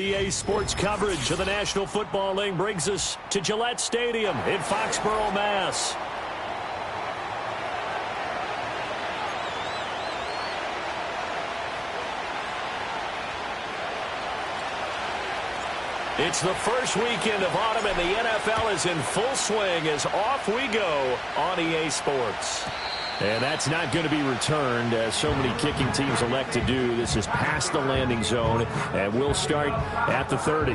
EA Sports coverage of the National Football League brings us to Gillette Stadium in Foxborough, Mass. It's the first weekend of autumn, and the NFL is in full swing as off we go on EA Sports. And that's not going to be returned, as so many kicking teams elect to do. This is past the landing zone, and we'll start at the 30.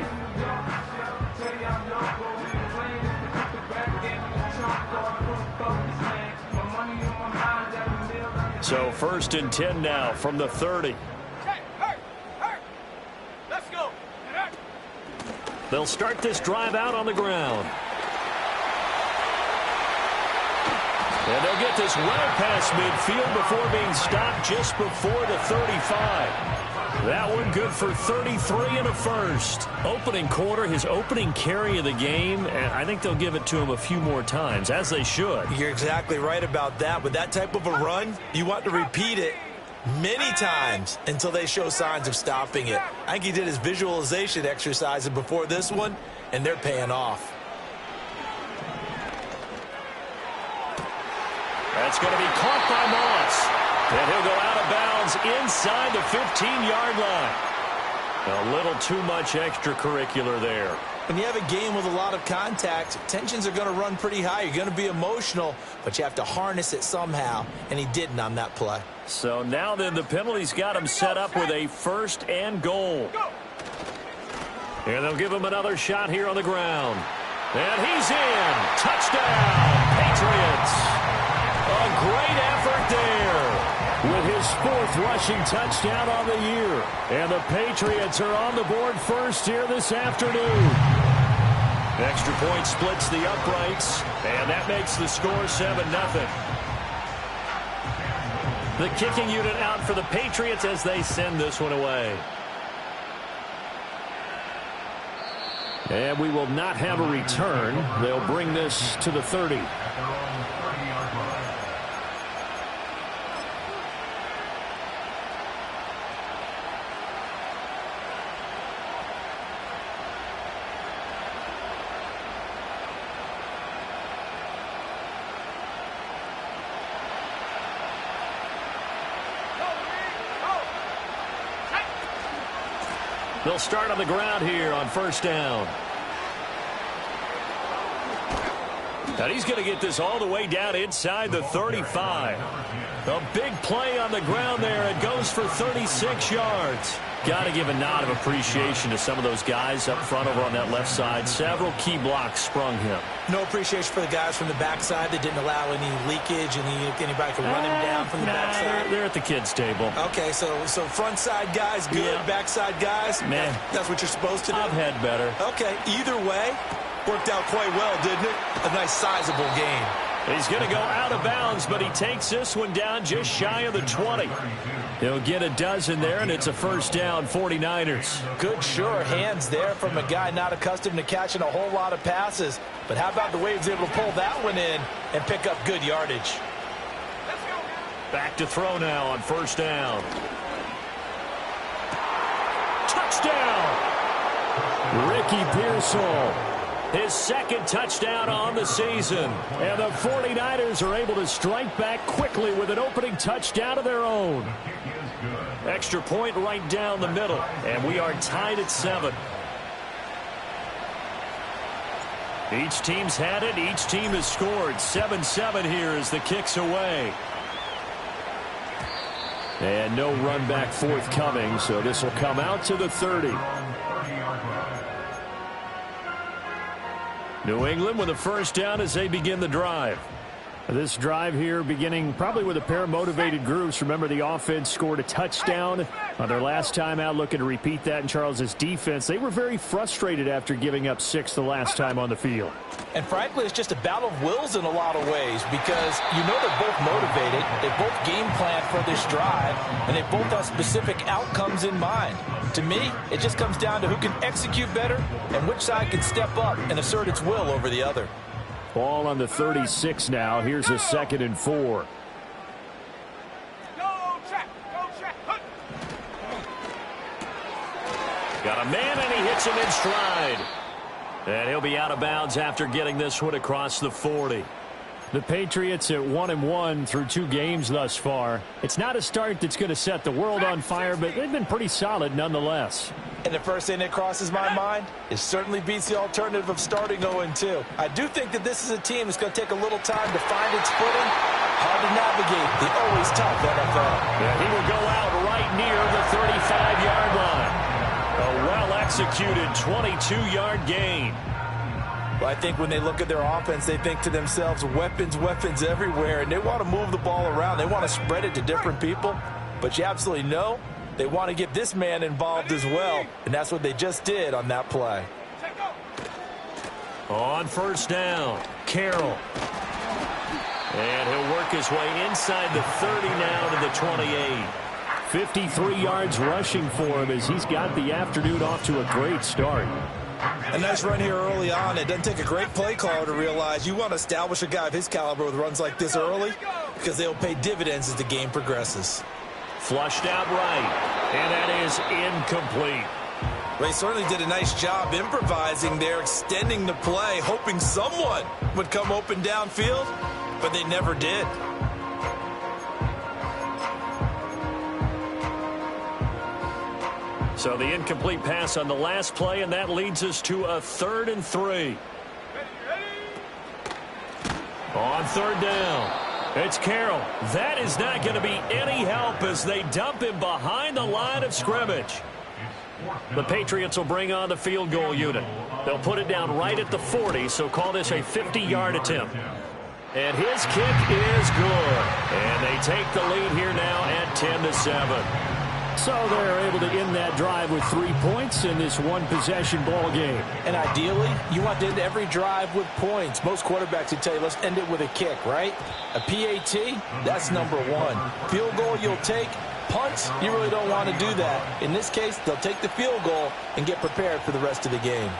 So 1st and 10 now from the 30. They'll start this drive out on the ground. And they'll get this well past midfield before being stopped just before the 35. That one good for 33 and a first. Opening quarter, his opening carry of the game, and I think they'll give it to him a few more times, as they should. You're exactly right about that. With that type of a run, you want to repeat it many times until they show signs of stopping it. I think he did his visualization exercises before this one, and they're paying off. That's going to be caught by Moss. And he'll go out of bounds inside the 15-yard line. A little too much extracurricular there. When you have a game with a lot of contact, tensions are going to run pretty high. You're going to be emotional, but you have to harness it somehow, and he didn't on that play. So now then, the penalty's got him set up with a 1st and goal. And they'll give him another shot here on the ground. And he's in. Touchdown, Patriots. A great effort there with his 4th rushing touchdown on the year. And the Patriots are on the board first here this afternoon. Extra point splits the uprights, and that makes the score 7-0. The kicking unit out for the Patriots as they send this one away. And we will not have a return. They'll bring this to the 30. They'll start on the ground here on 1st down. And he's going to get this all the way down inside the 35. A big play on the ground there. It goes for 36 yards. Got to give a nod of appreciation to some of those guys up front over on that left side. Several key blocks sprung him. No appreciation for the guys from the backside. They didn't allow any leakage, and anybody could run him down from the backside. They're at the kids' table. Okay, so front side guys good, yeah. Backside guys, man, that's what you're supposed to do. I've had better. Okay, either way, worked out quite well, didn't it? A nice sizable gain. He's going to go out of bounds, but he takes this one down just shy of the 20. He'll get a dozen there, and it's a 1st down, 49ers. Good, sure hands there from a guy not accustomed to catching a whole lot of passes. But how about the way he was able to pull that one in and pick up good yardage? Back to throw now on 1st down. Touchdown! Ricky Pearsall. His 2nd touchdown on the season. And the 49ers are able to strike back quickly with an opening touchdown of their own. Extra point right down the middle. And we are tied at 7. Each team's had it. Each team has scored. 7-7 here as the kick's away. And no run back forthcoming, so this will come out to the 30. New England with a 1st down as they begin the drive. This drive here beginning probably with a pair of motivated groups. Remember, the offense scored a touchdown on their last time out, looking to repeat that in Charles's defense. They were very frustrated after giving up 6 the last time on the field. And frankly, it's just a battle of wills in a lot of ways, because you know they're both motivated, they both game plan for this drive, and they both have specific outcomes in mind. To me, it just comes down to who can execute better and which side can step up and assert its will over the other. Ball on the 36 now. Here's a 2nd and 4. Got a man, and he hits him in stride. And he'll be out of bounds after getting this one across the 40. The Patriots at 1-1 through 2 games thus far. It's not a start that's going to set the world on fire, but they've been pretty solid nonetheless. And the first thing that crosses my mind, it certainly beats the alternative of starting 0-2. I do think that this is a team that's going to take a little time to find its footing. Hard to navigate the always tough NFL. Yeah, he will go out right near the 35-yard line. A well-executed 22-yard gain. Well, I think when they look at their offense, they think to themselves, weapons, weapons everywhere, and they want to move the ball around. They want to spread it to different people, but you absolutely know they want to get this man involved as well, and that's what they just did on that play. On first down, Carroll. And he'll work his way inside the 30 now to the 28. 53 yards rushing for him as he's got the afternoon off to a great start. A nice run here early on. It doesn't take a great play caller to realize you want to establish a guy of his caliber with runs like this early because they'll pay dividends as the game progresses. Flushed out right, and that is incomplete. They certainly did a nice job improvising there, extending the play, hoping someone would come open downfield, but they never did. So the incomplete pass on the last play, and that leads us to a 3rd and 3. On third down, it's Carroll. That is not going to be any help as they dump him behind the line of scrimmage. The Patriots will bring on the field goal unit. They'll put it down right at the 40, so call this a 50-yard attempt. And his kick is good. And they take the lead here now at 10-7. So they're able to end that drive with 3 points in this one-possession ball game. And ideally, you want to end every drive with points. Most quarterbacks would tell you, let's end it with a kick, right? A PAT, that's number 1. Field goal you'll take. Punts, you really don't want to do that. In this case, they'll take the field goal and get prepared for the rest of the game.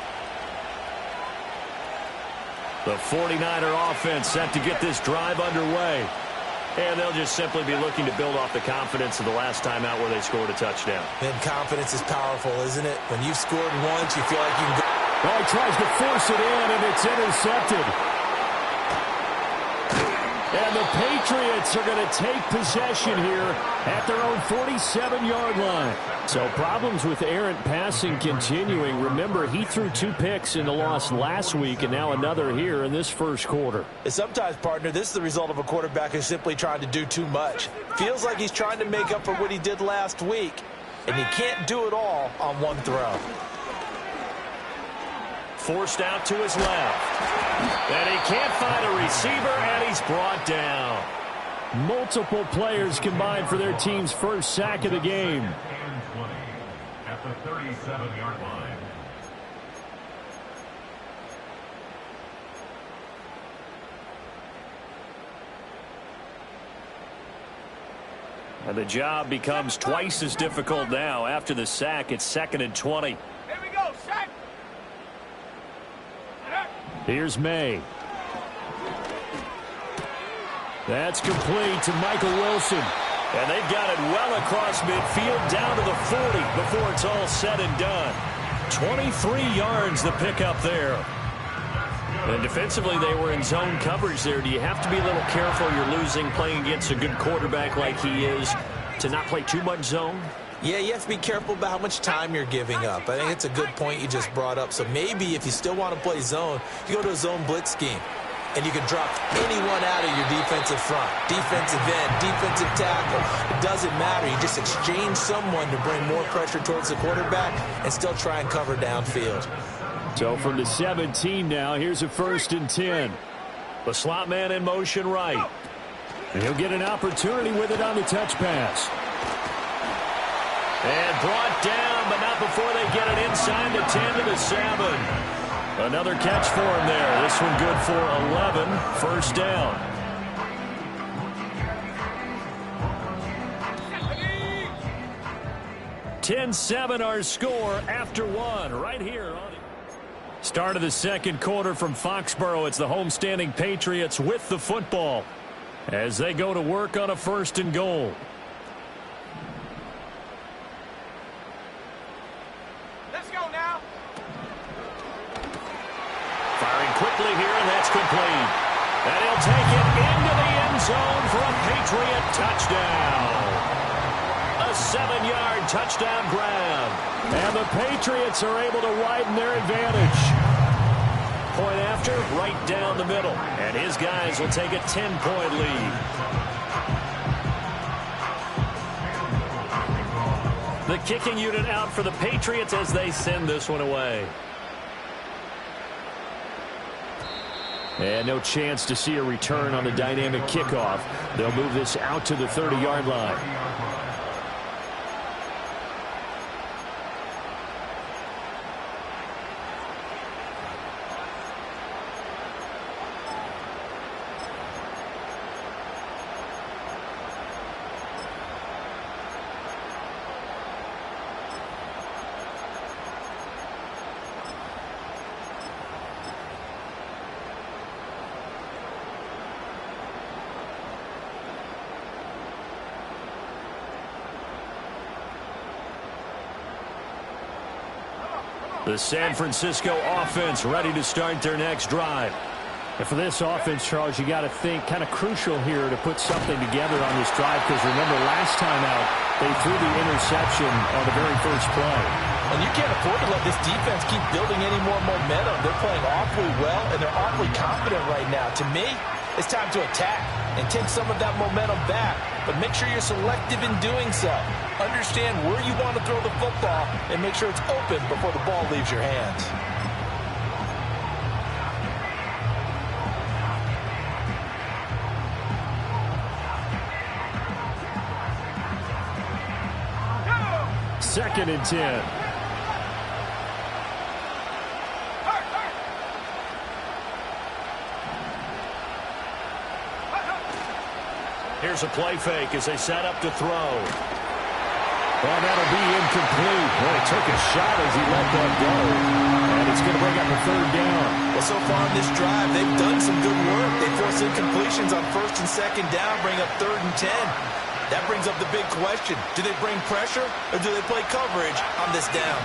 The 49er offense set to get this drive underway. And they'll just simply be looking to build off the confidence of the last time out where they scored a touchdown. And confidence is powerful, isn't it? When you've scored once, you feel like you can go. Well, he tries to force it in, and it's intercepted. And the Patriots are going to take possession here at their own 47-yard line. So problems with errant passing continuing. Remember, he threw 2 picks in the loss last week, and now another here in this first quarter. And sometimes, partner, this is the result of a quarterback who's simply trying to do too much. Feels like he's trying to make up for what he did last week, and he can't do it all on one throw. Forced out to his left. And he can't find a receiver, and he's brought down. Multiple players combined for their team's first sack of the game. At the 37-yard line. And the job becomes twice as difficult now. After the sack, it's 2nd and 20. Here we go, sack. Here's May. That's complete to Michael Wilson. And they've got it well across midfield down to the 40 before it's all said and done. 23 yards the pickup there. And defensively, they were in zone coverage there. Do you have to be a little careful? You're losing playing against a good quarterback like he is to not play too much zone? Yeah, you have to be careful about how much time you're giving up. I think it's a good point you just brought up. So maybe if you still want to play zone, you go to a zone blitz scheme. And you can drop anyone out of your defensive front. Defensive end, defensive tackle. It doesn't matter. You just exchange someone to bring more pressure towards the quarterback and still try and cover downfield. So from the 17 now, here's a 1st and 10. The slot man in motion right. And he'll get an opportunity with it on the touch pass. And brought down, but not before they get it inside the 10 to the 7. Another catch for him there. This one good for 11. First down. (10-7) our score after 1 right here on it. Start of the second quarter from Foxborough. It's the homestanding Patriots with the football as they go to work on a 1st and goal. Let's quickly here, and that's complete. And he'll take it into the end zone for a Patriot touchdown. A 7-yard touchdown grab. And the Patriots are able to widen their advantage. Point after, right down the middle. And his guys will take a 10-point lead. The kicking unit out for the Patriots as they send this one away. And no chance to see a return on the dynamic kickoff. They'll move this out to the 30-yard line. The San Francisco offense ready to start their next drive. And for this offense, Charles, you got to think kind of crucial here to put something together on this drive, because remember last time out they threw the interception on the very first play. And you can't afford to let this defense keep building any more momentum. They're playing awfully well, and they're awfully confident right now. To me, it's time to attack and take some of that momentum back. But make sure you're selective in doing so. Understand where you want to throw the football and make sure it's open before the ball leaves your hands. Second and 10. Here's a play fake as they set up to throw. Well, that'll be incomplete. Well, he took a shot as he let that go. And it's going to bring up a third down. Well, so far in this drive, they've done some good work. They force incompletions on first and second down, bring up 3rd and 10. That brings up the big question. Do they bring pressure or do they play coverage on this down?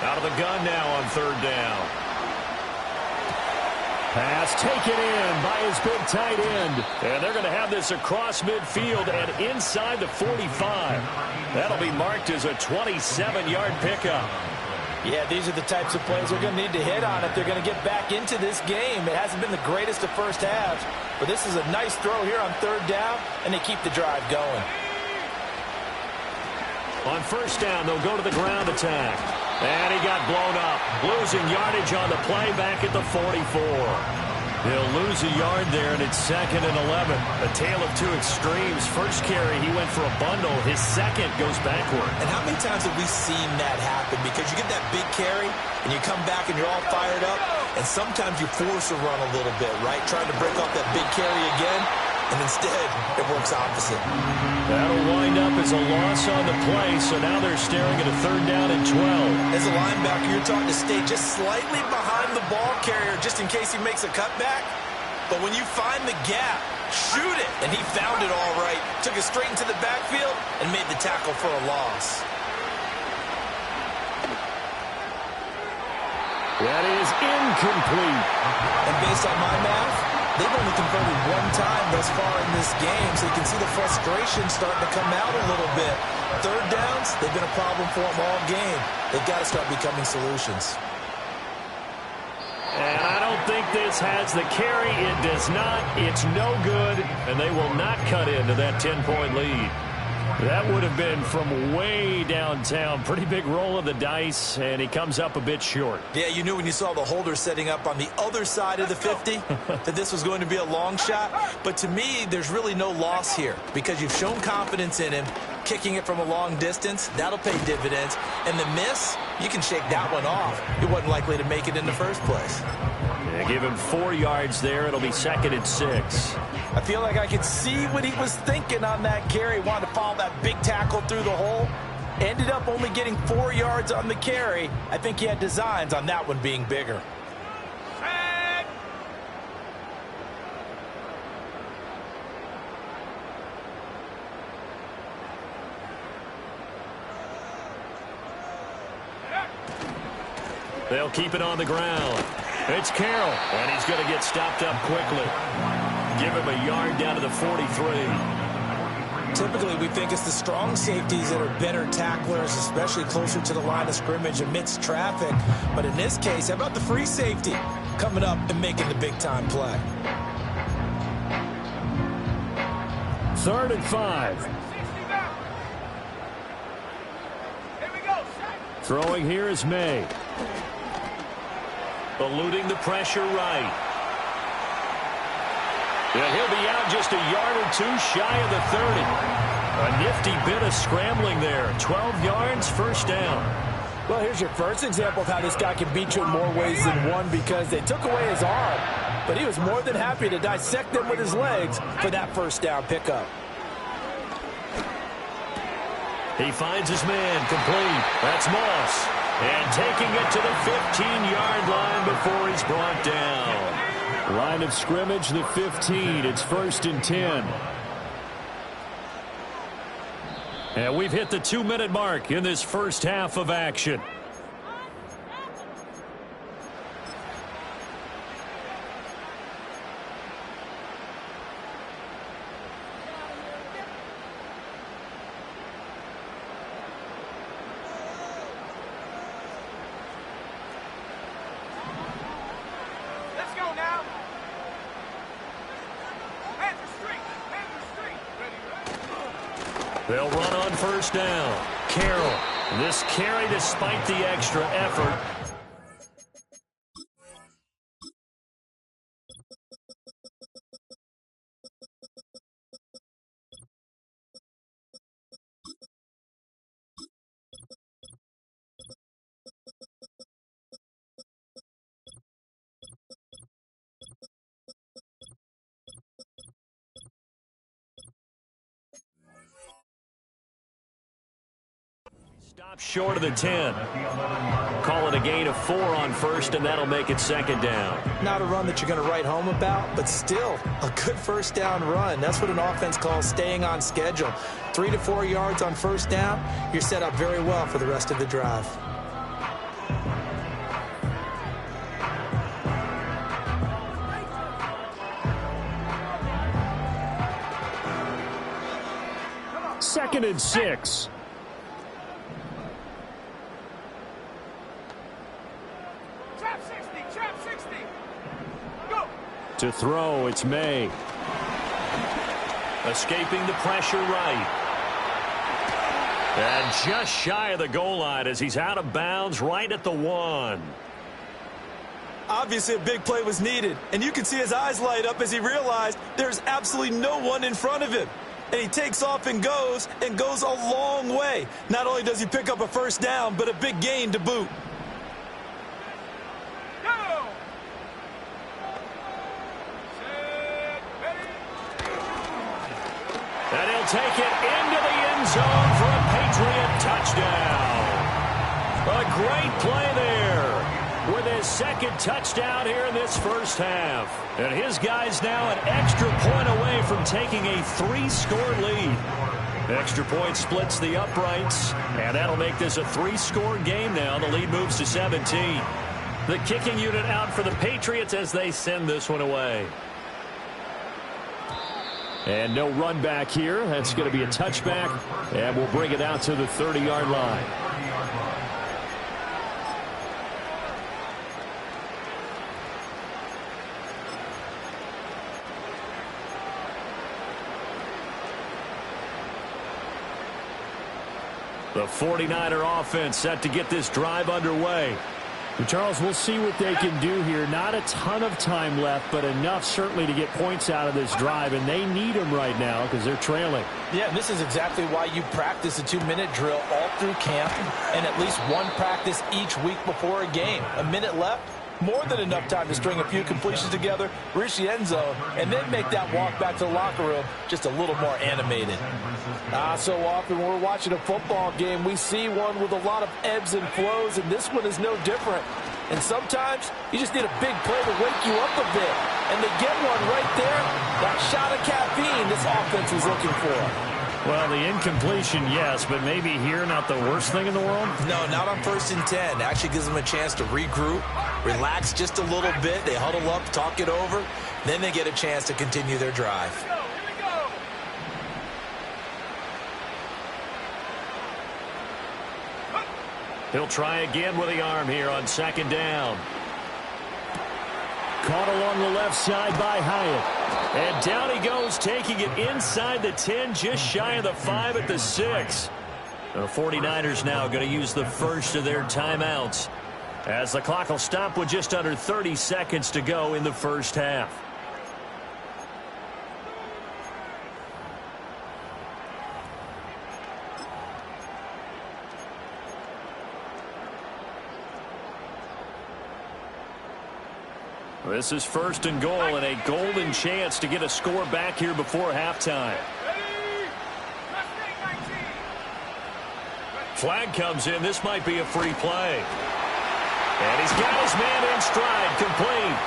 Out of the gun now on 3rd down. Pass taken in by his big tight end. And they're going to have this across midfield and inside the 45. That'll be marked as a 27-yard pickup. Yeah, these are the types of plays they're going to need to hit on if they're going to get back into this game. It hasn't been the greatest of first halves, but this is a nice throw here on 3rd down, and they keep the drive going. On 1st down, they'll go to the ground attack. And he got blown up, losing yardage on the play back at the 44. He'll lose a yard there, and it's 2nd and 11. A tale of two extremes. First carry, he went for a bundle. His second goes backward. And how many times have we seen that happen? Because you get that big carry, and you come back and you're all fired up, and sometimes you force a run a little bit, right? Trying to break off that big carry again. And instead, it works opposite. That'll wind up as a loss on the play, so now they're staring at a 3rd down and 12. As a linebacker, you're taught to stay just slightly behind the ball carrier just in case he makes a cutback. But when you find the gap, shoot it. And he found it all right. Took it straight into the backfield and made the tackle for a loss. That is incomplete. And based on my math, they've only converted one time thus far in this game, so you can see the frustration starting to come out a little bit. 3rd downs, they've been a problem for them all game. They've got to start becoming solutions. And I don't think this has the carry. It does not. It's no good, and they will not cut into that 10-point lead. That would have been from way downtown. Pretty big roll of the dice, and he comes up a bit short. Yeah, you knew when you saw the holder setting up on the other side of the 50 that this was going to be a long shot. But to me, there's really no loss here because you've shown confidence in him. Kicking it from a long distance, that'll pay dividends. And the miss, you can shake that one off. He wasn't likely to make it in the first place. Yeah, give him 4 yards there. It'll be 2nd and 6. I feel like I could see what he was thinking on that carry. Wanted to follow that big tackle through the hole. Ended up only getting 4 yards on the carry. I think he had designs on that one being bigger. They'll keep it on the ground. It's Carroll, and he's going to get stopped up quickly. Give him a yard down to the 43. Typically, we think it's the strong safeties that are better tacklers, especially closer to the line of scrimmage amidst traffic. But in this case, how about the free safety coming up and making the big-time play? 3rd and 5. Throwing here is May. Eluding the pressure right. And he'll be out just a yard or two shy of the 30. A nifty bit of scrambling there. 12 yards, first down. Well, here's your first example of how this guy can beat you in more ways than one, because they took away his arm, but he was more than happy to dissect them with his legs for that first down pickup. He finds his man complete. That's Moss. And taking it to the 15-yard line before he's brought down. Line of scrimmage, the 15. It's 1st and 10. And we've hit the 2-minute mark in this first half of action. They'll run on first down. Carroll. This carry despite the extra effort. Stop short of the 10. Call it a gain of 4 on first, and that'll make it 2nd down. Not a run that you're going to write home about, but still a good first down run. That's what an offense calls staying on schedule. 3 to 4 yards on first down, you're set up very well for the rest of the drive. Second and 6. To throw, it's May. Escaping the pressure right. And just shy of the goal line as he's out of bounds right at the 1. Obviously, a big play was needed, and you can see his eyes light up as he realized there's absolutely no one in front of him. And he takes off and goes a long way. Not only does he pick up a first down, but a big gain to boot. And he'll take it into the end zone for a Patriot touchdown. A great play there with his 2nd touchdown here in this first half. And his guy's now an extra point away from taking a 3-score lead. Extra point splits the uprights, and that'll make this a 3-score game now. The lead moves to 17. The kicking unit out for the Patriots as they send this one away. And no run back here. That's going to be a touchback, and we'll bring it out to the 30-yard line. The 49er offense set to get this drive underway. And Charles, we'll see what they can do here. Not a ton of time left, but enough certainly to get points out of this drive, and they need them right now because they're trailing. Yeah, and this is exactly why you practice a 2-minute drill all through camp and at least one practice each week before a game. A minute left, more than enough time to string a few completions together, reach the end zone, and then make that walk back to the locker room just a little more animated. So often when we're watching a football game, we see one with a lot of ebbs and flows, and this one is no different. And sometimes you just need a big play to wake you up a bit. And they get one right there. That shot of caffeine this offense was looking for. Well, the incompletion, yes, but maybe here not the worst thing in the world? No, not on 1st and 10. Actually gives them a chance to regroup, relax just a little bit. They huddle up, talk it over. Then they get a chance to continue their drive. He'll try again with the arm here on 2nd down. Caught along the left side by Hyatt. And down he goes, taking it inside the 10, just shy of the 5 at the 6. The 49ers now going to use the first of their timeouts, as the clock will stop with just under 30 seconds to go in the first half. This is 1st and goal, and a golden chance to get a score back here before halftime. Flag comes in. This might be a free play. And he's got his man in stride, complete.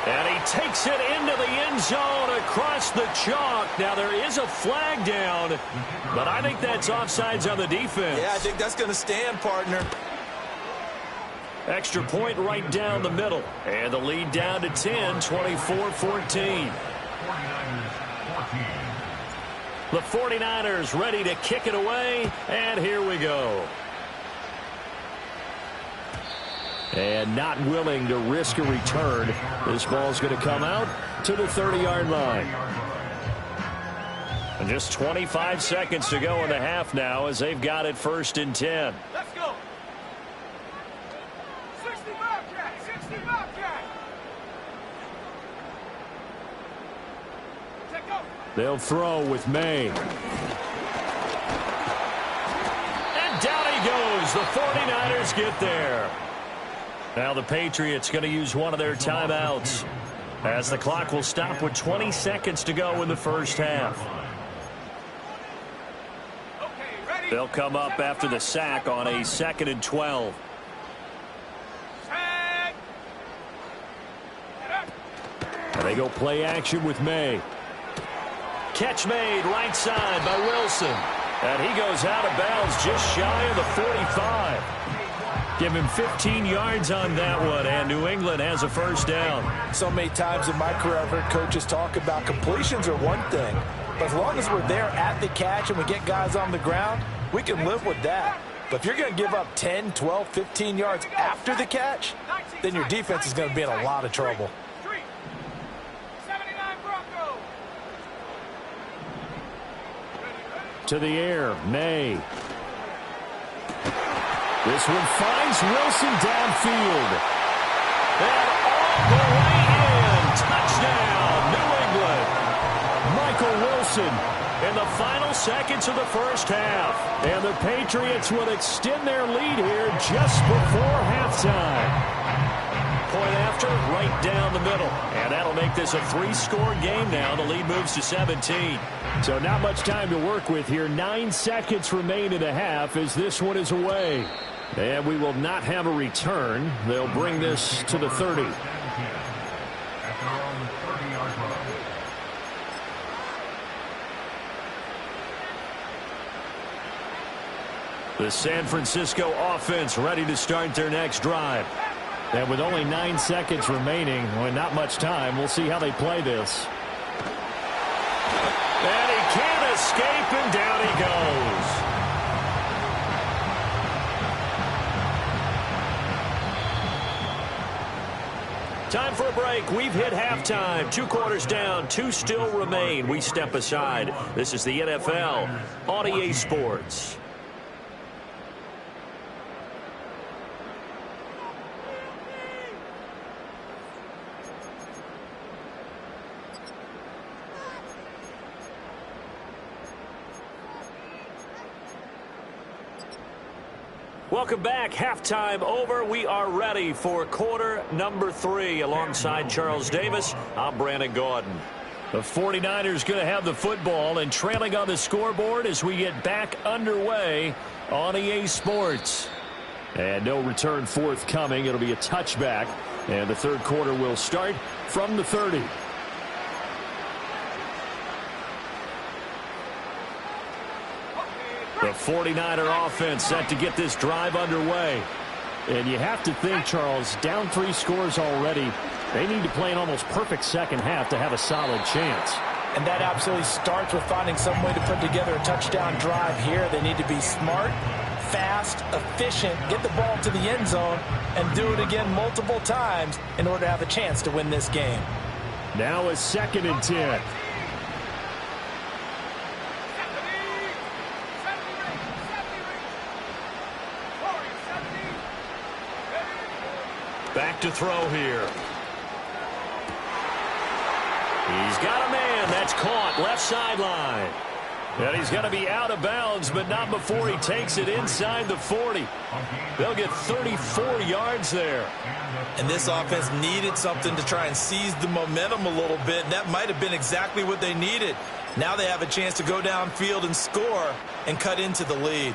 And he takes it into the end zone across the chalk. Now, there is a flag down, but I think that's offsides on the defense. Yeah, I think that's going to stand, partner. Extra point right down the middle. And the lead down to 10, 24-14. The 49ers ready to kick it away, and here we go. And not willing to risk a return. This ball's going to come out to the 30-yard line. And just 25 seconds to go in the half now, as they've got it 1st and 10. Let's go. 60 Bobcat, 60 Bobcat. Take go. They'll throw with May. And down he goes. The 49ers get there. Now the Patriots going to use one of their timeouts, as the clock will stop with 20 seconds to go in the first half. They'll come up after the sack on a 2nd and 12. And they go play action with May. Catch made right side by Wilson. And he goes out of bounds just shy of the 45. Give him 15 yards on that one, and New England has a first down. So many times in my career I've heard coaches talk about completions are one thing, but as long as we're there at the catch and we get guys on the ground, we can live with that. But if you're going to give up 10, 12, 15 yards after the catch, then your defense is going to be in a lot of trouble. To the air, May. This one finds Wilson downfield. And all the way in. Touchdown, New England. Michael Wilson. In the final seconds of the first half. And the Patriots will extend their lead here just before halftime. Point after, right down the middle. And that'll make this a 3-score game now. The lead moves to 17. So not much time to work with here. 9 seconds remain in the half as this one is away. And we will not have a return. They'll bring this to the 30. The San Francisco offense ready to start their next drive. And with only 9 seconds remaining, well, not much time, we'll see how they play this. And he can't escape, and down he goes. Time for a break. We've hit halftime. 2 quarters down, 2 still remain. We step aside. This is the NFL on EA Sports. Welcome back. Halftime over. We are ready for quarter number 3. Alongside Charles Davis, I'm Brandon Gordon. The 49ers going to have the football and trailing on the scoreboard as we get back underway on EA Sports. And no return forthcoming. It'll be a touchback. And the third quarter will start from the 30. 49er offense set to get this drive underway. And you have to think, Charles, down 3 scores already. They need to play an almost perfect second half to have a solid chance. And that absolutely starts with finding some way to put together a touchdown drive here. They need to be smart, fast, efficient, get the ball to the end zone, and do it again multiple times in order to have a chance to win this game. Now a 2nd and 10. Back to throw here. He's got a man. That's caught. Left sideline. And he's going to be out of bounds, but not before he takes it inside the 40. They'll get 34 yards there. And this offense needed something to try and seize the momentum a little bit, and that might have been exactly what they needed. Now they have a chance to go downfield and score and cut into the lead.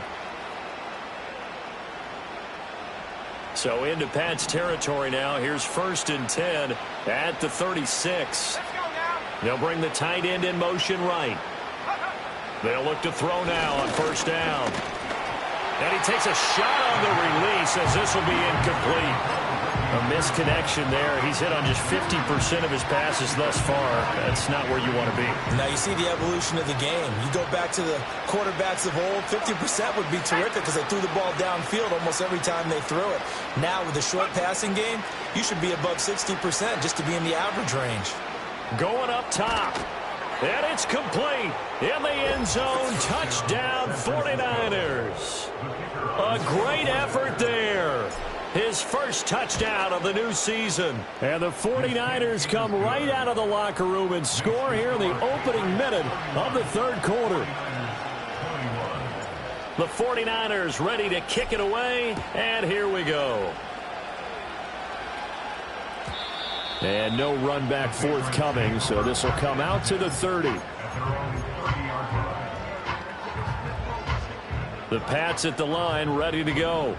So into Pat's territory now. Here's 1st and 10 at the 36. They'll bring the tight end in motion right. They'll look to throw now on 1st down. And he takes a shot on the release as this will be incomplete. A misconnection there. He's hit on just 50% of his passes thus far. That's not where you want to be. Now you see the evolution of the game. You go back to the quarterbacks of old, 50% would be terrific because they threw the ball downfield almost every time they threw it. Now with the short passing game, you should be above 60% just to be in the average range. Going up top. And it's complete. In the end zone. Touchdown 49ers. A great effort there. His first touchdown of the new season. And the 49ers come right out of the locker room and score here in the opening minute of the 3rd quarter. The 49ers ready to kick it away. And here we go. And no run back forthcoming, so this will come out to the 30. The Pats at the line, ready to go.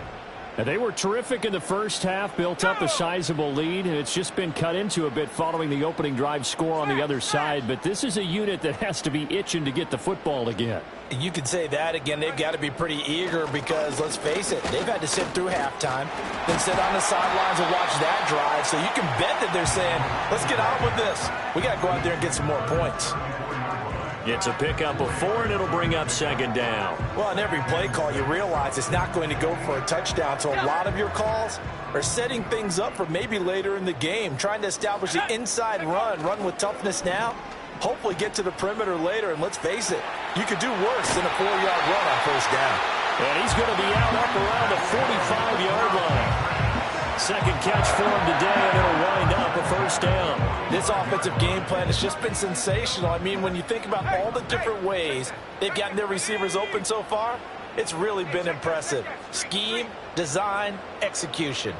And they were terrific in the first half, built up a sizable lead, and it's just been cut into a bit following the opening drive score on the other side. But this is a unit that has to be itching to get the football again. You could say that again. They've got to be pretty eager because, let's face it, they've had to sit through halftime, then sit on the sidelines and watch that drive. So you can bet that they're saying, let's get on with this. We got to go out there and get some more points. Gets a pickup of 4, and it'll bring up 2nd down. Well, in every play call, you realize it's not going to go for a touchdown. So a lot of your calls are setting things up for maybe later in the game, trying to establish the inside run with toughness now. Hopefully get to the perimeter later, and let's face it, you could do worse than a 4-yard run on 1st down. And he's going to be out up around the 45-yard line. 2nd catch for him today, and it'll wind up a 1st down. This offensive game plan has just been sensational. I mean, when you think about all the different ways they've gotten their receivers open so far, it's really been impressive. Scheme, design, execution.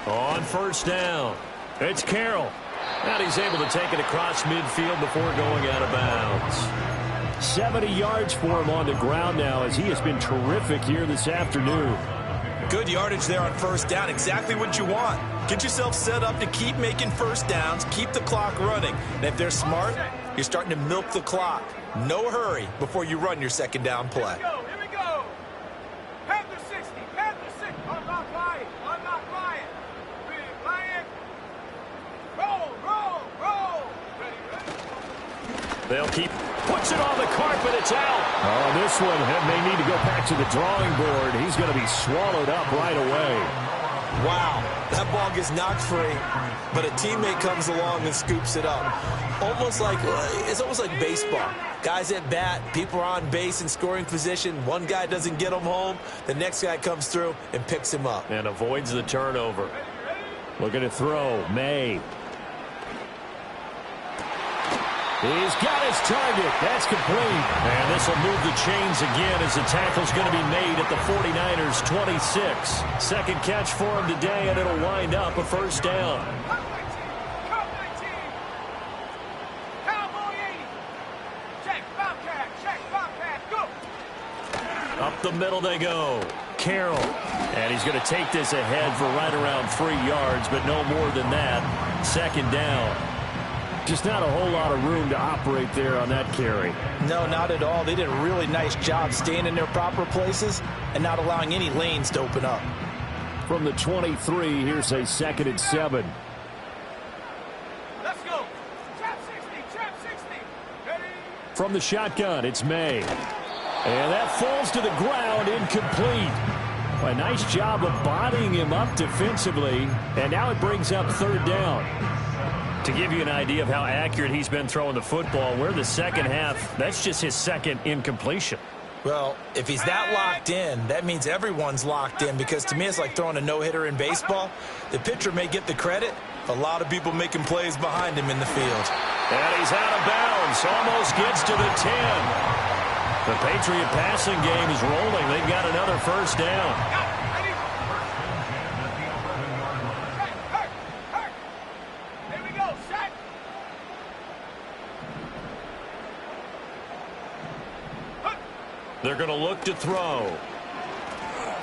On 1st down, it's Carroll. And he's able to take it across midfield before going out of bounds. 70 yards for him on the ground now as he has been terrific here this afternoon. Good yardage there on 1st down. Exactly what you want. Get yourself set up to keep making 1st downs, keep the clock running. And if they're smart, you're starting to milk the clock. No hurry before you run your 2nd down play. Here we go. Panther 60. Panther 60. Unlock Ryan. Unlock Ryan. Big Ryan. Roll, roll, roll. Ready. They'll keep. Puts it on the carpet. It's out. Oh, this one may need to go back to the drawing board. He's going to be swallowed up right away. Wow, that ball gets knocked free, but a teammate comes along and scoops it up. It's almost like baseball. Guys at bat, people are on base in scoring position. One guy doesn't get him home. The next guy comes through and picks him up. And avoids the turnover. Looking to throw. May. He's got his target. That's complete. And this will move the chains again as the tackle's going to be made at the 49ers 26. 2nd catch for him today, and it'll wind up a 1st down. Cop 19. Cowboy 80. Check, Bobcat. Check, Bobcat. Go. Up the middle they go. Carroll. And he's going to take this ahead for right around 3 yards, but no more than that. 2nd down. Just not a whole lot of room to operate there on that carry. No, not at all. They did a really nice job staying in their proper places and not allowing any lanes to open up. From the 23, here's a 2nd and 7. Let's go. Trap 60, trap 60. Ready? From the shotgun, it's May. And that falls to the ground, incomplete. A nice job of bodying him up defensively, and now it brings up 3rd down. To give you an idea of how accurate he's been throwing the football, we're the second half. That's just his 2nd incompletion. Well, if he's that locked in, that means everyone's locked in, because to me it's like throwing a no-hitter in baseball. The pitcher may get the credit. A lot of people making plays behind him in the field. And he's out of bounds. Almost gets to the 10. The Patriot passing game is rolling. They've got another 1st down. Ready? Hurt. Here we go. Set. They're going to look to throw.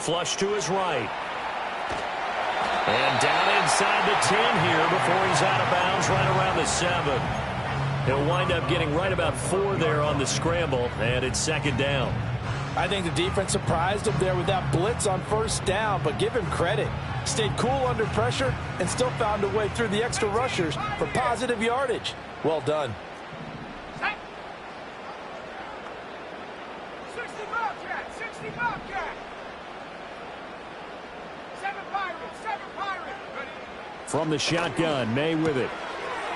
Flush to his right. And down inside the 10 here before he's out of bounds right around the 7. He'll wind up getting right about 4 there on the scramble, and it's 2nd down. I think the defense surprised him there with that blitz on 1st down, but give him credit. Stayed cool under pressure and still found a way through the extra rushers for positive yardage. Well done. Set. 60 Bobcat, 60 Bobcat. 7 Pirates. Ready? From the shotgun, May with it.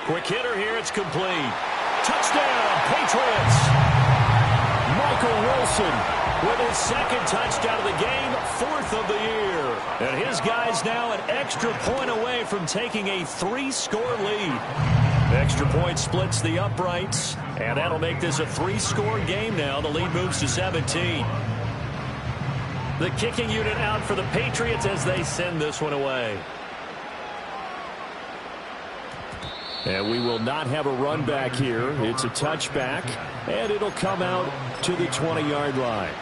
Quick hitter here, it's complete. Touchdown, Patriots! Michael Wilson With his 2nd touchdown of the game, 4th of the year. And his guys now an extra point away from taking a 3-score lead. Extra point splits the uprights, and that'll make this a 3-score game now. The lead moves to 17. The kicking unit out for the Patriots as they send this one away. And we will not have a run back here. It's a touchback, and it'll come out to the 20-yard line.